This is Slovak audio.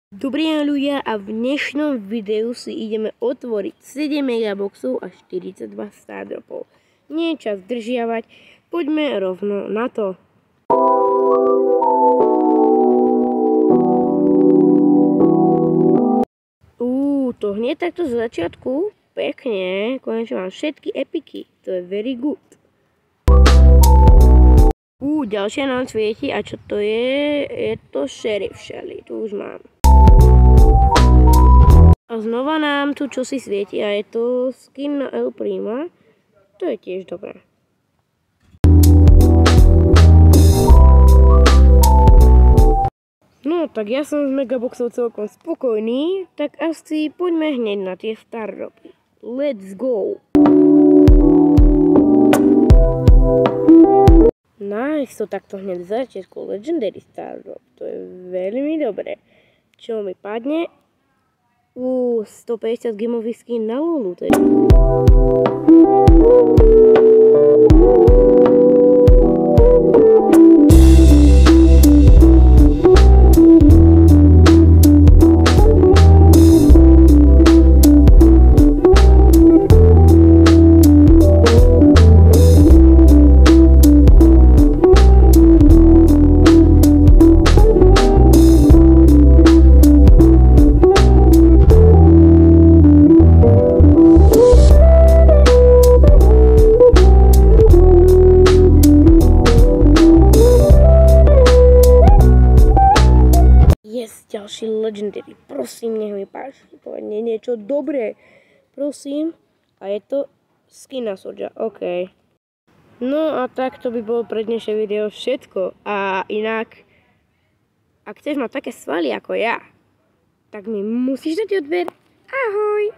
Dobrý deň ľudia, a v dnešnom videu si ideme otvoriť 7 megaboxov a 42 stardropov. Nie je čas zdržiavať, poďme rovno na to. To hneď takto z začiatku, pekne, konečne mám všetky epiky, to je very good. Ďalšia nám svieti, a čo to je? Je to Sheriff Shelly, tu už mám. A znova nám tu čosi svieti a je to skin na El Prima, to je tiež dobré. No tak ja som z megaboxov celkom spokojný, tak asi poďme hneď na tie stardropy. Let's go! Nice, to takto hneď v začiatku Legendary Stardrop, to je veľmi dobré. Čo mi padne? 150 gameový skin na Lulu, to je... Ďalší Legendary, prosím, nech mi páči, povedne niečo dobré, prosím. A je to skin na Soulja, OK. No a tak to by bolo pre dnešné video všetko. A inak, ak chceš mať také svaly ako ja, tak mi musíš dať odber. Ahoj!